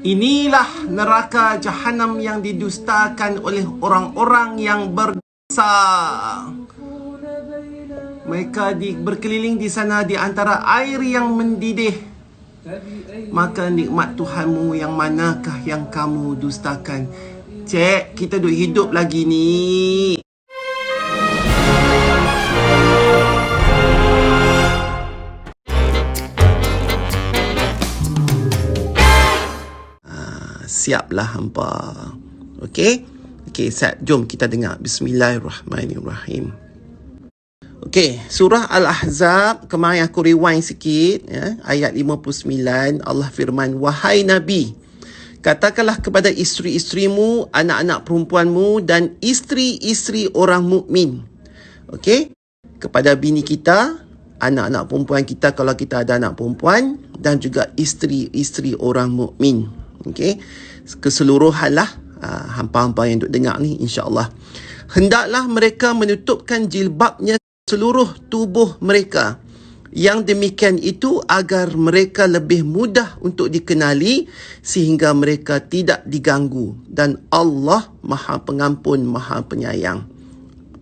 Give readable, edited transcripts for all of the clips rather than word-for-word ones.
Inilah neraka Jahannam yang didustakan oleh orang-orang yang berdosa. Mereka berkeliling di sana di antara air yang mendidih. Maka nikmat Tuhanmu yang manakah yang kamu dustakan? Cik, kita duk hidup lagi ni. Siaplah hampa. Okey? Okey, jom kita dengar. Bismillahirrahmanirrahim. Okey, surah Al-Ahzab, kemarin aku rewind sikit, ya, ayat 59, Allah firman, "Wahai Nabi, katakanlah kepada isteri-isterimu, anak-anak perempuanmu dan isteri-isteri orang mukmin." Okey? Kepada bini kita, anak-anak perempuan kita kalau kita ada anak perempuan, dan juga isteri-isteri orang mukmin. Okey? Keseluruhanlah hampa-hampa yang duk dengar ni, insya-Allah. Hendaklah mereka menutupkan jilbabnya seluruh tubuh mereka. Yang demikian itu agar mereka lebih mudah untuk dikenali sehingga mereka tidak diganggu, dan Allah Maha Pengampun, Maha Penyayang.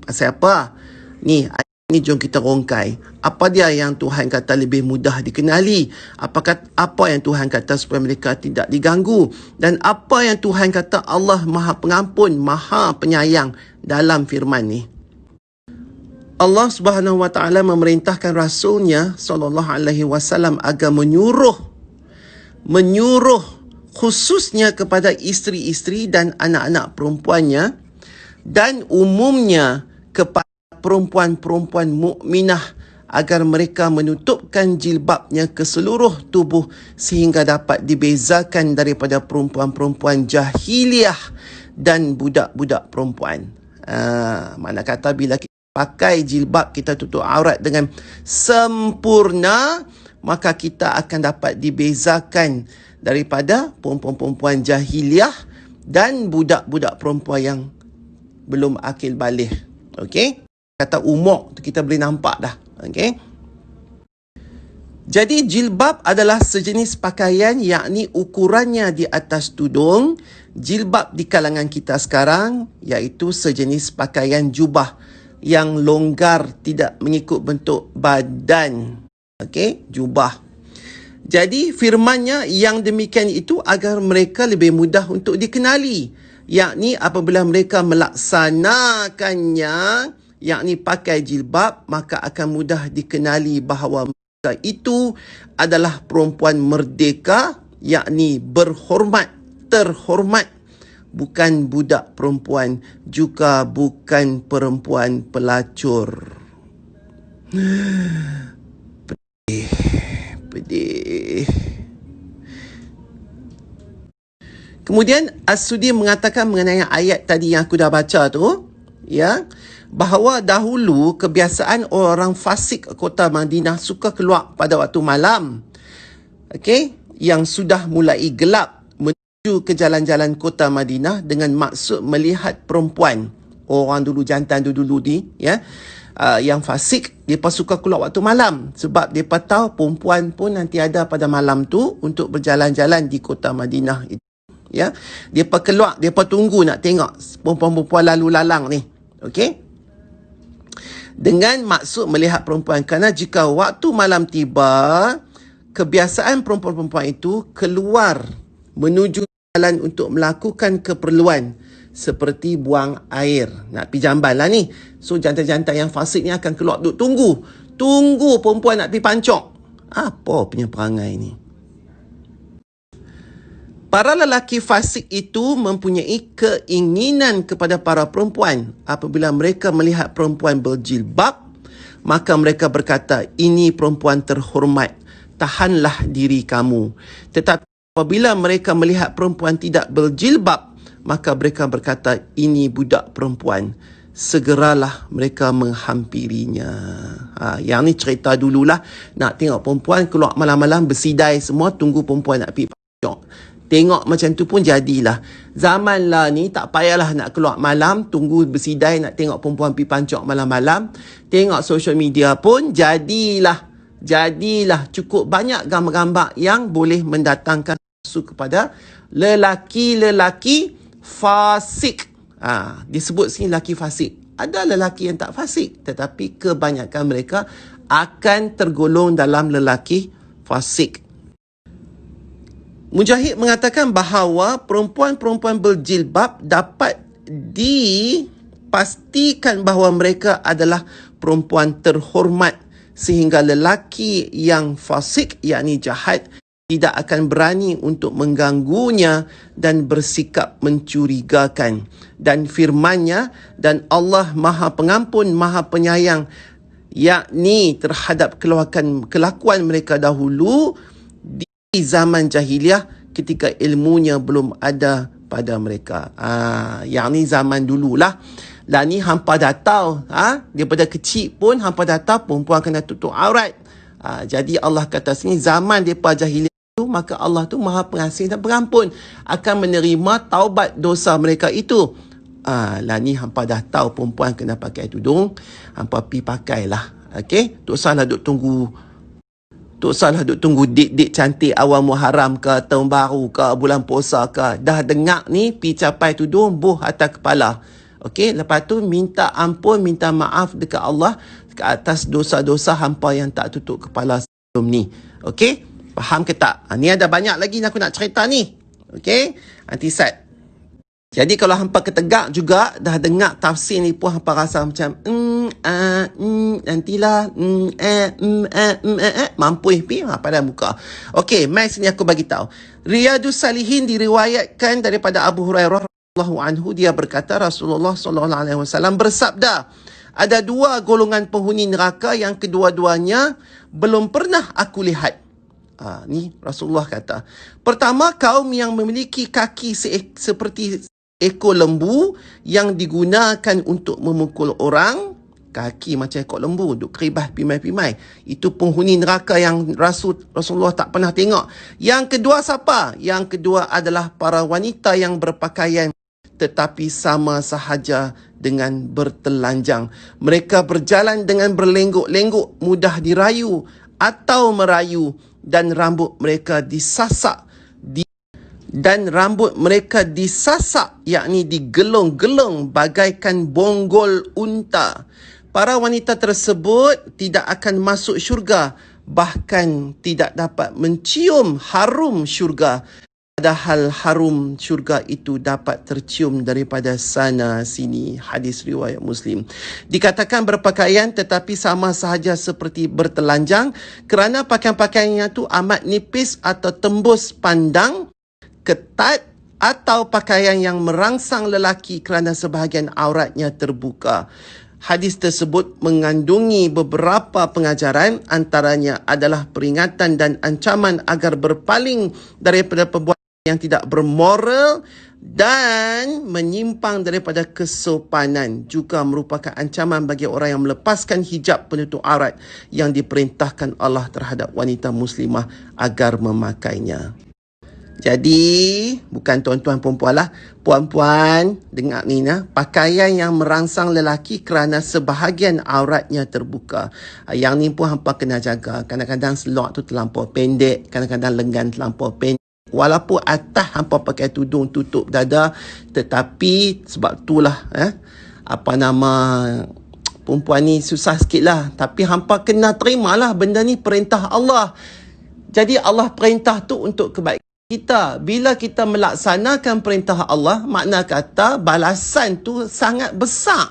Pasal apa? Ni jom kita rongkai. Apa dia yang Tuhan kata lebih mudah dikenali? Apa yang Tuhan kata supaya mereka tidak diganggu? Dan apa yang Tuhan kata Allah Maha Pengampun, Maha Penyayang dalam firman ni? Allah Subhanahu Wa Taala memerintahkan Rasulnya sallallahu alaihi wasallam agar menyuruh khususnya kepada isteri-isteri dan anak-anak perempuannya, dan umumnya kepada perempuan-perempuan mukminah agar mereka menutupkan jilbabnya ke seluruh tubuh sehingga dapat dibezakan daripada perempuan-perempuan jahiliah dan budak-budak perempuan. Mana kata bila kita pakai jilbab, kita tutup aurat dengan sempurna, maka kita akan dapat dibezakan daripada perempuan-perempuan jahiliah dan budak-budak perempuan yang belum akil baligh. Okey? Kata umur tu kita boleh nampak dah. Okey? Jadi jilbab adalah sejenis pakaian, yakni ukurannya di atas tudung. Jilbab di kalangan kita sekarang iaitu sejenis pakaian jubah yang longgar, tidak mengikut bentuk badan. Okey, jubah. Jadi firmannya yang demikian itu agar mereka lebih mudah untuk dikenali, yakni apabila mereka melaksanakannya, yakni pakai jilbab, maka akan mudah dikenali bahawa mereka itu adalah perempuan merdeka, yakni berhormat, terhormat, bukan budak perempuan, juga bukan perempuan pelacur. Pedih. Kemudian As-Sudi mengatakan mengenai ayat tadi yang aku dah baca tu, ya, bahawa dahulu kebiasaan orang fasik kota Madinah suka keluar pada waktu malam. Okey, yang sudah mulai gelap, menuju ke jalan-jalan kota Madinah dengan maksud melihat perempuan. Orang dulu, jantan dulu ni, ya, yang fasik, mereka suka keluar waktu malam sebab mereka tahu perempuan pun nanti ada pada malam tu untuk berjalan-jalan di kota Madinah itu, ya. Mereka keluar, mereka tunggu nak tengok perempuan-perempuan lalu lalang ni. Okey, dengan maksud melihat perempuan, kerana jika waktu malam tiba, kebiasaan perempuan-perempuan itu keluar menuju jalan untuk melakukan keperluan seperti buang air, nak pergi jamban lah ni. So jantan-jantan yang fasik ni akan keluar duduk tunggu perempuan nak pergi pancok. Apa punya perangai ni? Para lelaki fasik itu mempunyai keinginan kepada para perempuan. Apabila mereka melihat perempuan berjilbab, maka mereka berkata, "Ini perempuan terhormat, tahanlah diri kamu." Tetapi apabila mereka melihat perempuan tidak berjilbab, maka mereka berkata, "Ini budak perempuan, segeralah mereka menghampirinya." Yang ni cerita dululah, nak tengok perempuan keluar malam-malam bersidai semua, tunggu perempuan nak pergi pancok. Tengok macam tu pun jadilah. Zaman lah ni tak payahlah nak keluar malam, tunggu bersidai nak tengok perempuan pergi pancok malam-malam. Tengok social media pun jadilah. Cukup banyak gambar-gambar yang boleh mendatangkan kepada lelaki-lelaki fasik. Disebut sini lelaki fasik. Ada lelaki yang tak fasik, tetapi kebanyakan mereka akan tergolong dalam lelaki fasik. Mujahid mengatakan bahawa perempuan-perempuan berjilbab dapat dipastikan bahawa mereka adalah perempuan terhormat, sehingga lelaki yang fasik, yakni jahat, tidak akan berani untuk mengganggunya dan bersikap mencurigakan. Dan firman-Nya, dan Allah Maha Pengampun, Maha Penyayang, yakni terhadap kelakuan mereka dahulu di zaman jahiliah ketika ilmunya belum ada pada mereka. Yakni zaman dululah. Lah ni hampa dah tahu, daripada kecil pun hampa dah tahu perempuan kena tutup aurat. Jadi Allah kata sini, zaman depa jahiliah tu, maka Allah tu Maha Pengasih dan Pengampun, akan menerima taubat dosa mereka itu. Lah ni hampa dah tahu perempuan kena pakai tudung, hampa pi pakailah. Okey, tak salah duk tunggu date-date cantik awal Muharram ke, tahun baru ke, bulan puasa ke. Dah dengar ni, pi capai tudung, buh atas kepala. Okey, lepas tu minta ampun, minta maaf dekat Allah ke atas dosa-dosa hampa yang tak tutup kepala sebelum ni. Okey, faham ke tak? Ni ada banyak lagi aku nak cerita ni. Okey, anti-sad. Jadi kalau hampa ketegak juga, dah dengar tafsir ni pun hampa rasa macam nantilah mampu pi pada muka. Okey, mai sini aku bagi tahu. Riyadus Salihin diriwayatkan daripada Abu Hurairah radhiyallahu anhu, dia berkata Rasulullah sallallahu alaihi wasallam bersabda, ada dua golongan penghuni neraka yang kedua-duanya belum pernah aku lihat. Ni Rasulullah kata. Pertama, kaum yang memiliki kaki seperti ekor lembu yang digunakan untuk memukul orang. Kaki macam ekor lembu, duk keribah pimai-pimai. Itu penghuni neraka yang Rasulullah tak pernah tengok. Yang kedua siapa? Yang kedua adalah para wanita yang berpakaian tetapi sama sahaja dengan bertelanjang. Mereka berjalan dengan berlengguk-lengguk, mudah dirayu atau merayu, dan rambut mereka disasak, yakni digelung-gelung bagaikan bonggol unta. Para wanita tersebut tidak akan masuk syurga, bahkan tidak dapat mencium harum syurga. Padahal harum syurga itu dapat tercium daripada sana sini. Hadis riwayat Muslim. Dikatakan berpakaian tetapi sama sahaja seperti bertelanjang kerana pakaian-pakaiannya itu amat nipis atau tembus pandang, ketat, atau pakaian yang merangsang lelaki kerana sebahagian auratnya terbuka. Hadis tersebut mengandungi beberapa pengajaran, antaranya adalah peringatan dan ancaman agar berpaling daripada perbuatan yang tidak bermoral dan menyimpang daripada kesopanan. Juga merupakan ancaman bagi orang yang melepaskan hijab penutup aurat yang diperintahkan Allah terhadap wanita muslimah agar memakainya. Jadi, bukan tuan-tuan perempuan lah. Puan-puan, dengar ni nah, pakaian yang merangsang lelaki kerana sebahagian auratnya terbuka. Yang ni pun hampa kena jaga. Kadang-kadang selok tu terlampau pendek, kadang-kadang lengan terlampau pendek. Walaupun atas hampa pakai tudung tutup dada, tetapi sebab itulah perempuan ni susah sikit lah. Tapi hampa kena terimalah benda ni perintah Allah. Jadi Allah perintah tu untuk kebaikan kita. Bila kita melaksanakan perintah Allah, makna kata balasan tu sangat besar.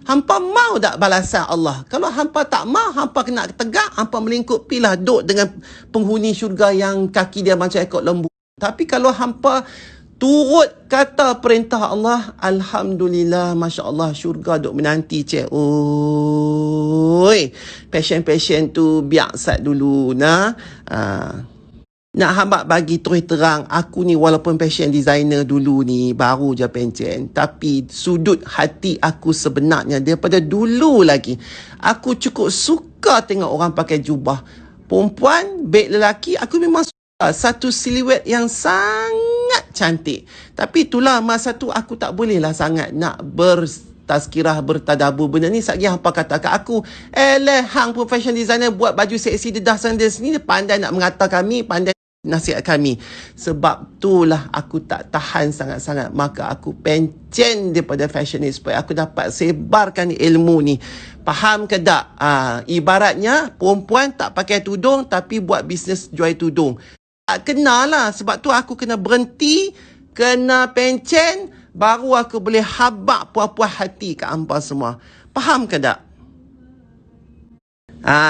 Hampa mau tak balasan Allah? Kalau hampa tak mau, hampa kena tegak, hampa melingkup pilah duduk dengan penghuni syurga yang kaki dia macam ekor lembu. Tapi kalau hampa turut kata perintah Allah, alhamdulillah, masya-Allah, syurga duk menanti cik. Oi, passion tu biasa dulu nah. Nak hamba bagi terus terang, aku ni walaupun fashion designer dulu ni, baru je pencen, tapi sudut hati aku sebenarnya daripada dulu lagi, aku cukup suka tengok orang pakai jubah. Perempuan, baik lelaki, aku memang suka satu siluet yang sangat cantik. Tapi itulah masa tu aku tak boleh lah sangat nak tazkirah, bertadabur benda ni. Satgi hampa kata kat aku, hang pun fashion designer buat baju seksi dedah sana sini, pandai nak mengata kami, pandai nasihat kami. Sebab itulah aku tak tahan sangat-sangat. Maka aku pencen daripada fashionista supaya aku dapat sebarkan ilmu ni. Faham ke tak? Ibaratnya perempuan tak pakai tudung tapi buat bisnes jual tudung. Tak kena lah. Sebab tu aku kena berhenti, kena pencen, baru aku boleh habak puas-puas hati kat hampa semua. Faham ke tak?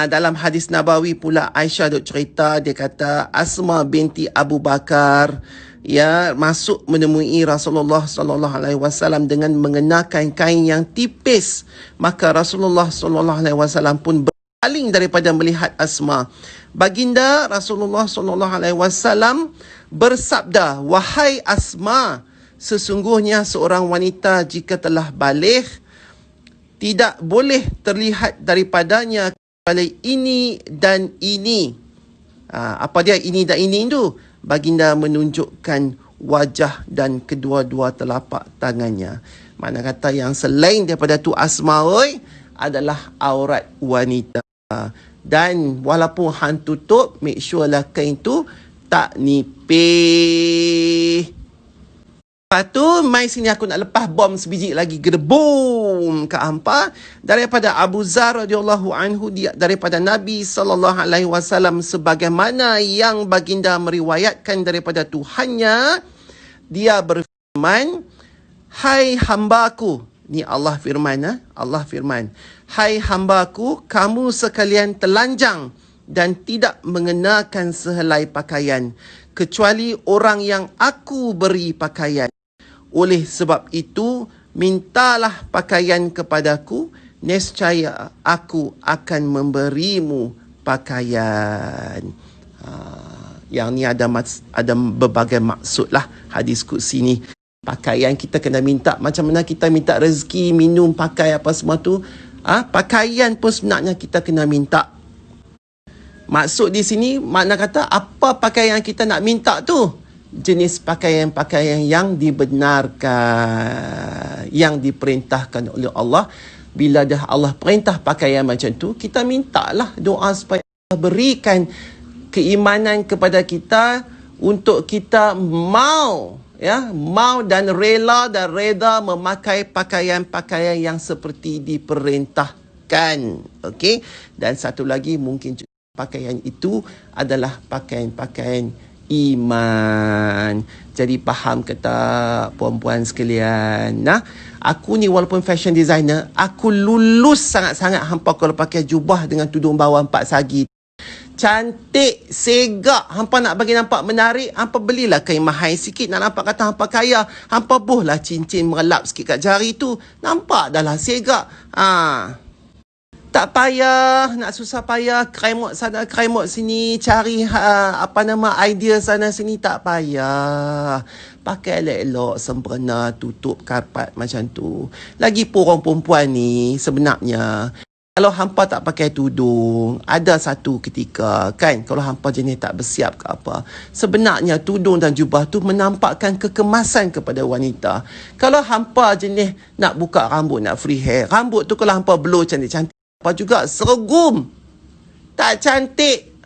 Dalam hadis Nabawi pula Aisyah duk cerita, dia kata Asma binti Abu Bakar masuk menemui Rasulullah sallallahu alaihi wasallam dengan mengenakan kain yang tipis. Maka Rasulullah sallallahu alaihi wasallam pun berpaling daripada melihat Asma. Baginda Rasulullah sallallahu alaihi wasallam bersabda, "Wahai Asma, sesungguhnya seorang wanita jika telah baligh tidak boleh terlihat daripadanya kecuali ini dan ini." Apa dia ini dan ini tu? Baginda menunjukkan wajah dan kedua-dua telapak tangannya. Mana kata yang selain daripada tu Asma adalah aurat wanita. Dan walaupun hang tutup, make sure lah kain tu tak nipis. Lepas tu, mai sini aku nak lepas bom sebiji lagi. Gedebum kat hampa. Daripada Abu Zar radhiyallahu anhu, daripada Nabi SAW, sebagaimana yang baginda meriwayatkan daripada Tuhannya, dia berfirman, "Hai hambaku," ni Allah firman, Allah firman, "Hai hambaku, kamu sekalian telanjang dan tidak mengenakan sehelai pakaian, kecuali orang yang aku beri pakaian. Oleh sebab itu, mintalah pakaian kepadaku, nescaya aku akan memberimu pakaian." Yang ni ada berbagai maksud lah hadis qudsi ni. Pakaian kita kena minta. Macam mana kita minta rezeki, minum, pakai apa semua tu. Pakaian pun sebenarnya kita kena minta. Maksud di sini, makna kata apa pakaian yang kita nak minta tu? Jenis pakaian-pakaian yang dibenarkan, yang diperintahkan oleh Allah. Bila dah Allah perintah pakaian macam tu, kita mintalah doa supaya Allah berikan keimanan kepada kita untuk kita mau dan rela dan reda memakai pakaian-pakaian yang seperti diperintahkan. Okey? Dan satu lagi, mungkin pakaian itu adalah pakaian-pakaian iman. Jadi faham ke tak puan-puan sekalian? Aku ni walaupun fashion designer, aku lulus sangat-sangat hampa kalau pakai jubah dengan tudung bawah 4 sagi. Cantik, segak. Hampa nak bagi nampak menarik, hampa belilah kain mahal sikit. Nak nampak kata hampa kaya, hampa buhlah cincin merelap sikit kat jari tu. Nampak dah lah segak. Tak payah, nak susah payah, kremot sana, kremot sini, cari idea sana sini, tak payah. Pakai elok-elok, sempurna, tutup karpat macam tu. Lagi pun orang perempuan ni sebenarnya, kalau hampa tak pakai tudung, ada satu ketika kan, kalau hampa jenis tak bersiap ke apa, sebenarnya tudung dan jubah tu menampakkan kekemasan kepada wanita. Kalau hampa jenis nak buka rambut, nak free hair, rambut tu kalau hampa blow cantik-cantik, apa juga sergum, tak cantik.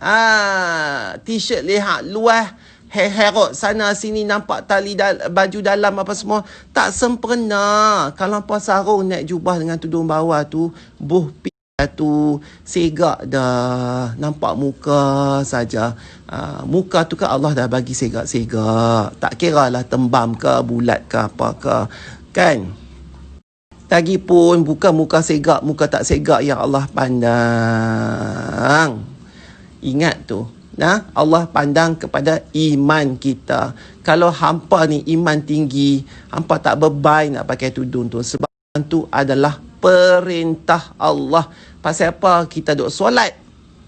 T-shirt lehat luas, herot sana sini, nampak tali baju dalam apa semua, tak sempurna. Kalau hampa sarung naik jubah dengan tudung bawah tu, buh tu segak dah, nampak muka saja. Muka tu kan Allah dah bagi segak-segak, tak kira lah tembam ke bulat ke apa ke kan. Lagipun bukan muka segak, muka tak segak yang Allah pandang. Ingat tu. Allah pandang kepada iman kita. Kalau hampa ni iman tinggi, hampa tak beban nak pakai tudung tu. Sebab tu adalah perintah Allah. Pasal apa kita duk solat?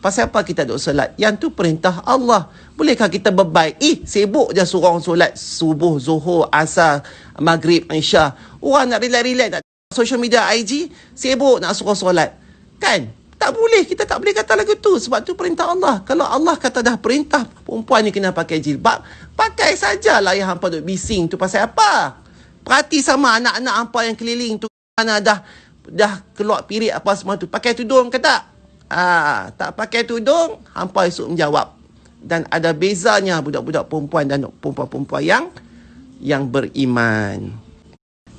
Pasal apa kita duk solat? Yang tu perintah Allah. Bolehkah kita beban? Sibuk je suruh solat subuh, zuhur, asar, maghrib, isya. Orang nak relax-relax, tak social media, IG, sibuk nak suruh solat. Kan? Tak boleh. Kita tak boleh kata lagu tu. Sebab tu perintah Allah. Kalau Allah kata dah perintah perempuan ni kena pakai jilbab, pakai sajalah yang hampa duk bising tu. Pasal apa? Perhati sama anak-anak hampa yang keliling tu. Mana dah keluar pirik apa semua tu. Pakai tudung ke tak? Tak pakai tudung, hampa esok menjawab. dan ada bezanya budak-budak perempuan dan perempuan-perempuan yang beriman.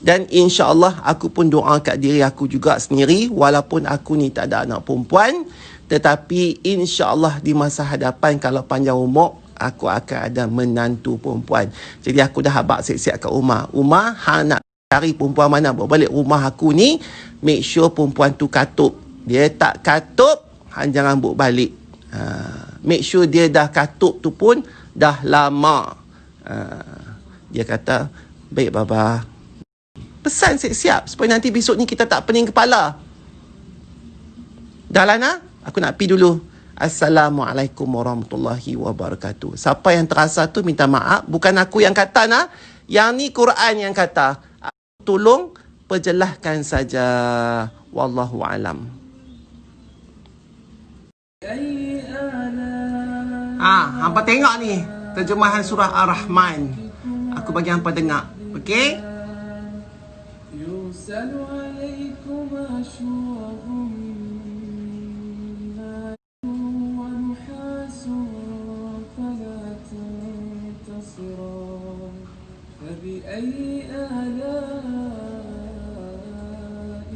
Dan insya-Allah aku pun doa kat diri aku juga sendiri, walaupun aku ni tak ada anak perempuan, tetapi insya-Allah di masa hadapan kalau panjang umur aku akan ada menantu perempuan. Jadi aku dah habaq siap-siap kat rumah. Hang nak cari perempuan mana bawa balik rumah aku ni, make sure perempuan tu katup. Dia tak katup, hang jangan bawa balik. Make sure dia dah katup tu pun dah lama. Dia kata, baik baba. Pesan siap-siap supaya nanti besok ni kita tak pening kepala. Dah lah nak? Aku nak pergi dulu. Assalamualaikum warahmatullahi wabarakatuh. Siapa yang terasa tu minta maaf. Bukan aku yang kata nak. Yang ni Quran yang kata. Tolong perjelaskan saja. Wallahu alam. Hampa tengok ni terjemahan surah Ar-Rahman. Aku bagi hampa dengar. Okey? Yusalu alaikum ashurahum wa nuhasun fala tantasiran fabi ayyi ala'i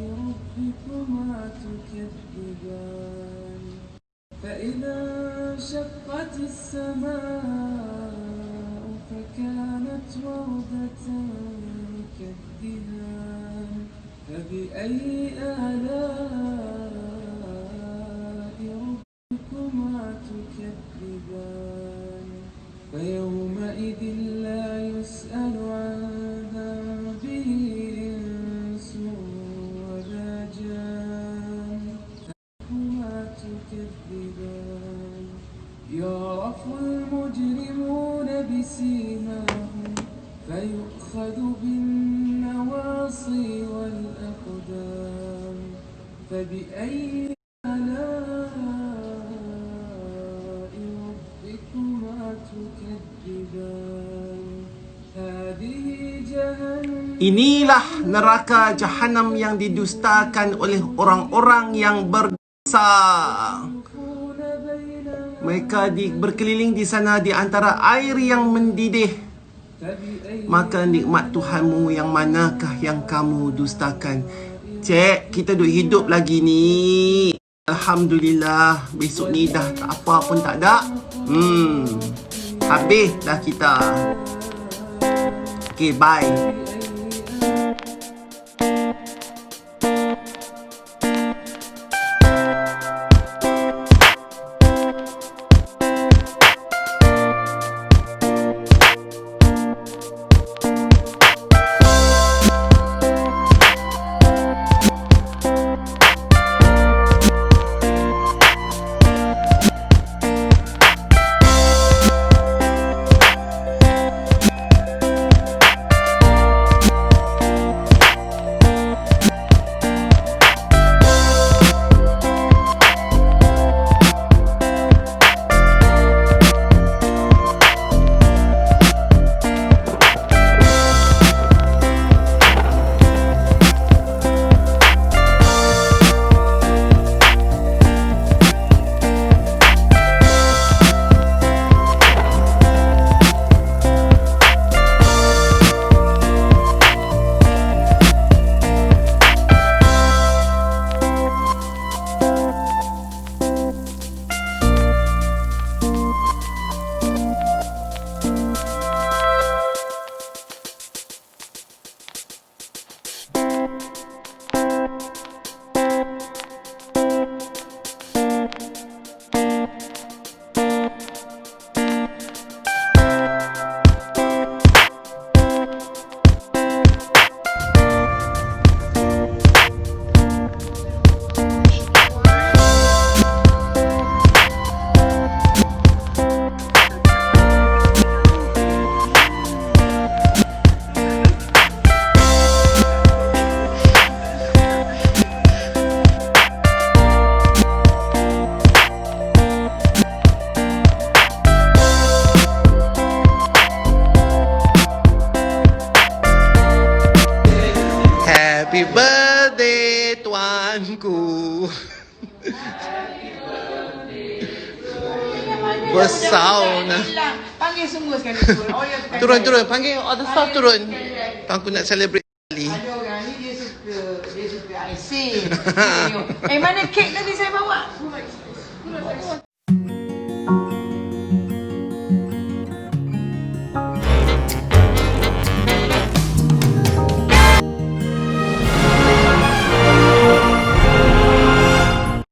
rabbikuma tukazziban فإذا انشقت السماء فكانت وردة كالدهان فبأي آلاء ربكما تكذبان فيومئذ لا يسأل عن ذنبه إنس ولا جان فهما تكذبان يعرف المجرمون بسيماهم فيؤخذ بالنواصي والأقدام فبأي آلاء ربكما تكذبان هذه جهنم. Inilah neraka Jahannam yang didustakan oleh orang-orang yang berdosa. Mereka berkeliling di sana di antara air yang mendidih. Maka nikmat Tuhanmu yang manakah yang kamu dustakan? Cik, kita duk hidup lagi ni. Alhamdulillah, besok ni dah tak apa pun tak ada. Habis dah kita. Okay, bye. Happy birthday tuanku. Besar nah. Panggil semua sekali. Turun. Panggil other staff turun. Aku nak celebrate kali. Ada orang ni dia suka aisin. Mana kek tadi saya bawa?